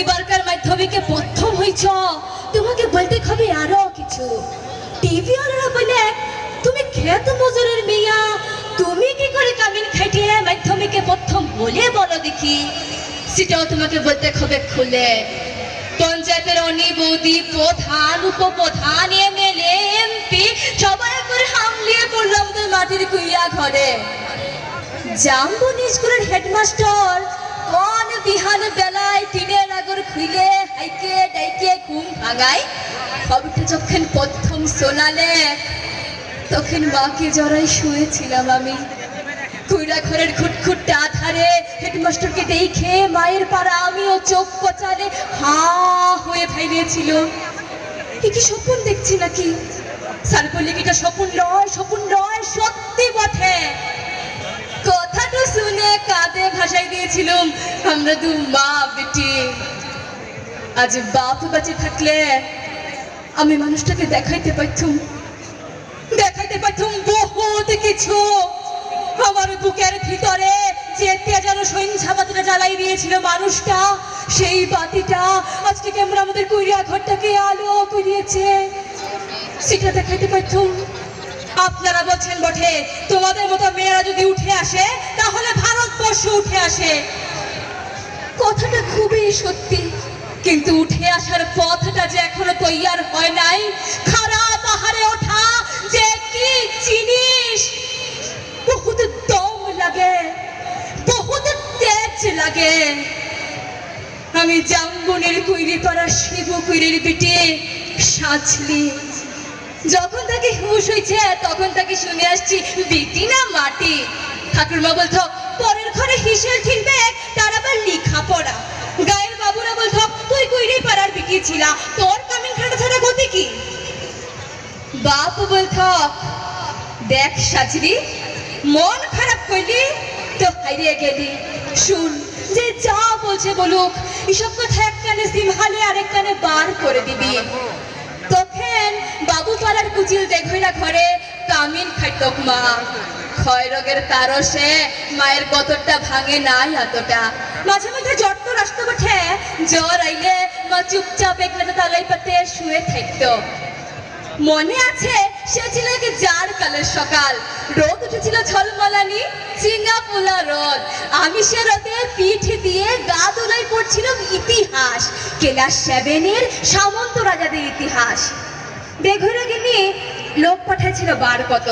এবারকার মাধ্যমিকে প্রথম হইছ, তোমাকে বলতে হবে আরো কিছু। টিভি ওরা বলে তুমি খেত মজুরের মেয়া, তুমি কি করে কামিন খাইটিয়ে মাধ্যমিকে প্রথম বলে বলো দেখি। সেটাও তোমাকে বলতে হবে খুলে। পঞ্চায়েতের অনি বৌদি, প্রধান, উপপ্রধান, এমএলএ, এমপি সবাই করে হামলিয়ে পড়লাম তোর মাটির কুইয়া ঘরে। জামবনি স্কুলের হেডমাস্টার কোন বিহান বেলায় টিনের আগর খুলে হাইকে ডাইকে ঘুম ভাঙায়। খবরটা যখন প্রথম শোনালে তখন মাকে জড়াই শুয়েছিলাম আমি। কুইরা ঘরের খুটখুটটা ধারে হেডমাস্টারকে দেখে মায়ের পাড়া আমিও চোখ কচালে হা হয়ে ভাইলেছিল। কি স্বপ্ন দেখছি নাকি? স্যার বললে কি স্বপ্ন নয়, স্বপ্ন নয়, সত্যি বটে। কথাটা শুনে কাঁদে ভাসাই দিয়েছিলাম আমরা দু মা বেটি। আজ বাপ বেঁচে থাকলে আমি মানুষটাকে দেখাইতে পারতুম বহুত কিছু। আমার বুকের ভিতরে যে তেজানো সহিংসা বাতিটা জ্বালাই দিয়েছিল মানুষটা, সেই বাতিটা আজকে আমরা আমাদের কুইরা ঘরটাকে আলো করিয়েছে, সেটা দেখাইতে পারতুম। আপনারা বলছেন বটে তোমাদের মতো মেয়েরা যদি উঠে আসে তাহলে ভারতবর্ষ উঠে আসে। কথাটা খুবই সত্যি, কিন্তু উঠে আসার পথটা যে এখনো তৈয়ার হয় নাই। খাড়া পাহাড়ে ওঠা যে কি জিনিস, বহুত দম লাগে, বহুত তেজ লাগে। আমি জামবনের কুইরি পাড়া শিবু কুইরির বেটি সাজলি। যখন তাকে হুশ হয়েছে তখন তাকে শুনে আসছি বিটি না মাটি। ঠাকুরমা বলতো পরের ঘরে হিসেল ঠিনবে, তার আবার লেখা পড়া। গায়ের বাবুরা বলতো তুই কুইরি পাড়ার বিটি ছিলা, তোর কামিন খাটা ছাড়া গতি কি? বাপ বলতো দেখ সাজরি, মন খারাপ করলি তো হারিয়ে গেলি। শুন, যে যা বলছে বলুক, এসব কথা এক কানে সিমহালে আরেক কানে বার করে দিবি। তখন বাবু পাড়ার কুচিল দেখইরা ঘরে কামিন খাইতক মা। ক্ষয় রোগের তারসে মায়ের গতরটা ভাঙে নাই এতটা। মাঝে মাঝে জ্বর তো আসতে বটে, জ্বর আইলে মা চুপচাপ একলাতে তালাই পাতে শুয়ে থাকতো। মনে আছে সে ছিল এক জার কালের সকাল, রোদ উঠেছিল ঝলমলানি, চিঙ্গা পোলা রোদ। আমি সে রোদে পিঠ দিয়ে গা দোলাই পড়ছিল ইতিহাস, ক্লাস 7-এর সামন্ত রাজাদের ইতিহাস। বেঘরে নিয়ে লোক পাঠাইছিল বার কত।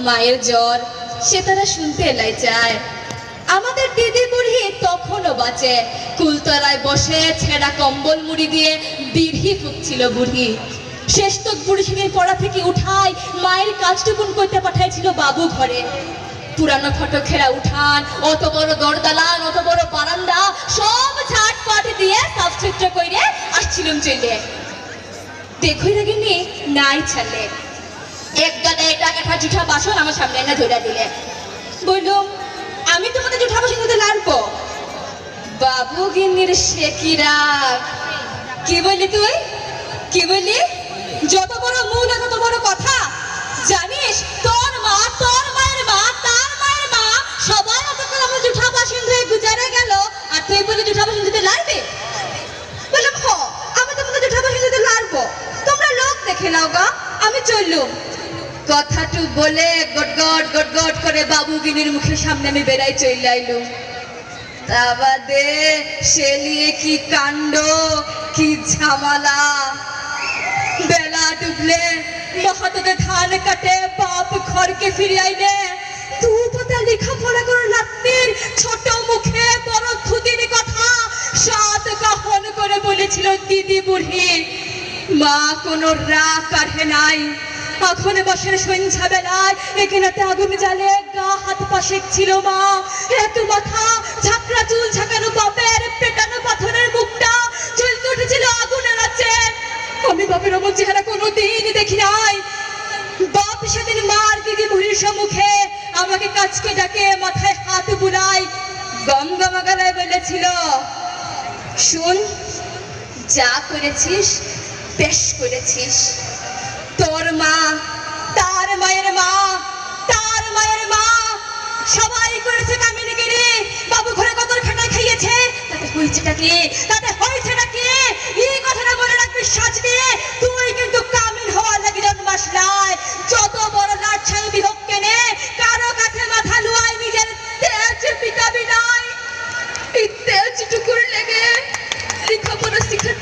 মায়ের জ্বর সে তারা শুনতে এলাই যায়। আমাদের দিদি বুড়ি তখনও বাঁচে, কুলতলায় বসে ছেঁড়া কম্বল মুড়ি দিয়ে বিড়ি ফুঁকছিল বুড়ি। শেষ তক বুড়ির পড়া থেকে উঠাই মায়ের কাজটুকুন করতে পাঠাইছিল বাবু ঘরে। পুরানো ফটো খেরা উঠান, অত বড় দরদালান, অত বড় বারান্দা সব ঝাটপাট দিয়ে সাফ সুতরা করে আসছিলাম চলে। দেখই রাগিনি নাই ছাড়লে এক গাদা এটা কাঠা জুঠা বাসন আমার সামনে এনে ধরে দিলে। বললুম আমি তোমাদের জুঠা বাসন ধুতে লাগবো। বাবু গিন্নির শেকিরা কি বললি তুই? কি বললি? যত বড় মুখ না তত বড় কথা। জানিস তোর মা, তোর মায়ের মা, তার মায়ের মা সবাই অতক্ষণ আমার জুঠা বাসন ধুয়ে গুজারে গেল, আর তুই বলি জুঠা বাসন ধুতে লাগবে? বললাম হ, আমি তোমাদের জুঠা বাসন ধুতে লাগবো, তোমরা লোক দেখে নাও গা, আমি চললুম। কথাটু বলে গটগট গটগট করে বাবু গিনির মুখের সামনে আমি বেড়াই চলে আইলুম। তা বাদে সে নিয়ে কি কাণ্ড, কি ঝামেলা। বেলা ডুবলে মহাততে ধান কাটে বাপ ঘরকে ফিরে আইলে তু পতা লেখা পড়া করে নাতনির ছোট মুখে বড় ধুতির কথা সাত কাহন করে বলেছিল দিদি বুড়ি। মা কোনো রাগ কাঢ়ে নাই। আগুনে বসে সন্ধ্যা বেলায় এখানেতে আগুন জ্বালে গা হাত পা সেঁকছিল মা। এত মাথা ঝাঁকড়া চুল ঝাঁকানো বাপের পেটানো পাথরের মুখটা জ্বলতে উঠেছিল আগুনের আছে। আমি বাপের অমন চেহারা কোনোদিন দেখি নাই। বাপ সেদিন মার দিদি বুড়ির সম্মুখে আমাকে কাছকে ডাকে মাথায় হাত বুলাই গমগমা গলায় বলেছিল, শুন, যা করেছিস বেশ করেছিস। তোর মা, তার মায়ের মা, তার মায়ের মা সবাই করেছে কামিনীগিরি। বাবু ঘরে কত খাটা খাইয়েছে, তাতে হয়েছেটা কি? তাতে হয়েছে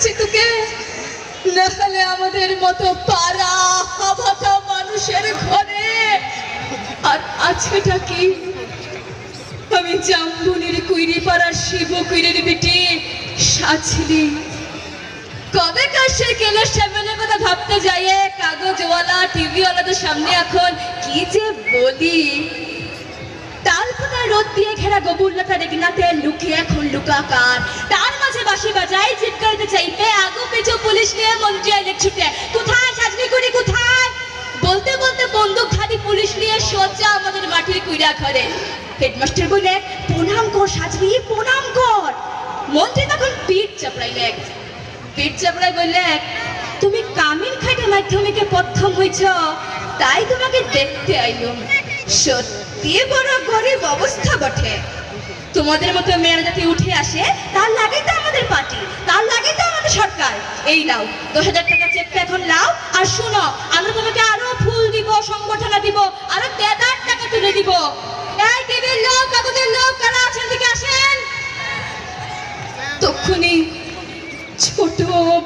রেখেছি তোকে, নাহলে আমাদের মতো পাড়া হাবাটা মানুষের ঘরে। আর আজকেটা কি, আমি জাম্বুনির কুইরি পাড়ার শিব কুইরির বেটি সাজলি। কবে কার সে কেলো সেভেনের কথা ভাবতে যাইয়ে কাগজওয়ালা টিভিওয়ালাদের সামনে এখন কি যে বলি। তালকোনায় রোদ দিয়ে ঘেরা গবুল্লাটা রেগনাতে লুকিয়ে এখন লুকাকার, তার মাঝে বাঁশি বাজাই চিৎকারিতে চাইতে আগু পিছু পুলিশ নিয়ে মন্ত্রী আইলে ছুটে, কোথায় সাজনি কুড়ি কোথায় বলতে বলতে বন্দুক ধারী পুলিশ নিয়ে সোজা আমাদের মাটির কুইরা ঘরে। হেডমাস্টার বলে, প্রণাম কর সাজনি, প্রণাম কর। মন্ত্রী তখন পিঠ চাপড়াইলে, পিঠ চাপড়াই বললে, তুমি কামিন খাইটে মাধ্যমিকে প্রথম হইছ, তাই তোমাকে দেখতে আইলুম। সত্যি বড় গরিব অবস্থা বটে। তোমাদের মতো মেয়েরা যাতে উঠে আসে, তার লাগেই তো আমাদের পার্টি, তার লাগেই তো আমাদের সরকার। এই নাও 10,000 টাকা চেকটা এখন নাও, আর শুনো আমরা তোমাকে আরো ফুল দিব, সংগঠনা দিব, আরো 10,000 টাকা তুলে দিব। এই টিভির লোক, কাগজের লোক, কারা আছেন দিকে আসেন। তখনই ছোট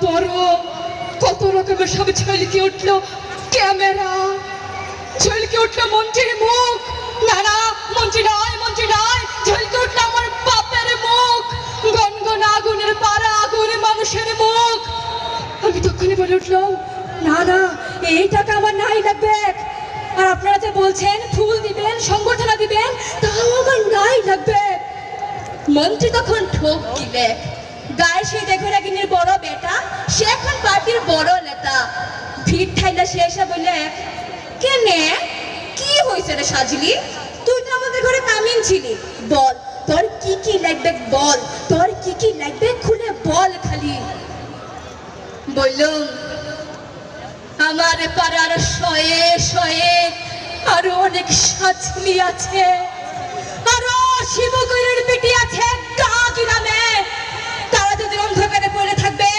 বড় কত রকমের সব ঝলকে উঠলো ক্যামেরা, ঝলকে উঠলো মন্ত্রীর মুখ। না না, মন্ত্রী নয়, মন্ত্রী নয়, ঝলকে উঠলো আমার বাপের মুখ, গনগন আগুনের পাড়া আগুন মানুষের মুখ। আমি তখনই বলে উঠলাম, না না, এই টাকা আমার নাই লাগবে। আর আপনারা যে বলছেন ফুল দিবেন, সংগঠনা দিবেন, তাও আমার নাই লাগবে। মন্ত্রী তখন ঠোক গিলে, গায়ে সেই দেখো রাগিনীর বড় বেটা, সে এখন পার্টির বড় নেতা। ভিড় ঠাইলা সে এসে বলে, কেনে কি হয়েছে রে সাজলি, তুই তো আমাদের ঘরে কামিন ছিলি, বল তোর কি কি লাগবে, বল তোর কি কি লাগবে, খুলে বল খালি। বললুম, আমার পাড়ার শয়ে শয়ে আরো অনেক সাজলি আছে, আরো শিবগুরুর বেটি আছে কাকি নামে। তারা যদি অন্ধকারে পড়ে থাকবে,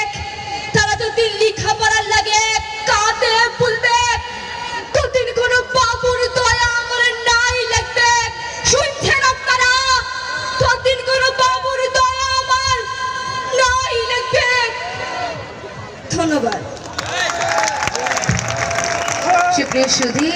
তারা যদি লেখাপড়ার লাগে কাঁদে বলবে, কতদিন কোনো বাবুর দয়া আমার নাই লাগবে। শুনছেন আপনারা, কতদিন কোনো বাবুর দয়া আমার নাই লাগবে। ধন্যবাদ। সুপ্রিয় সুধী।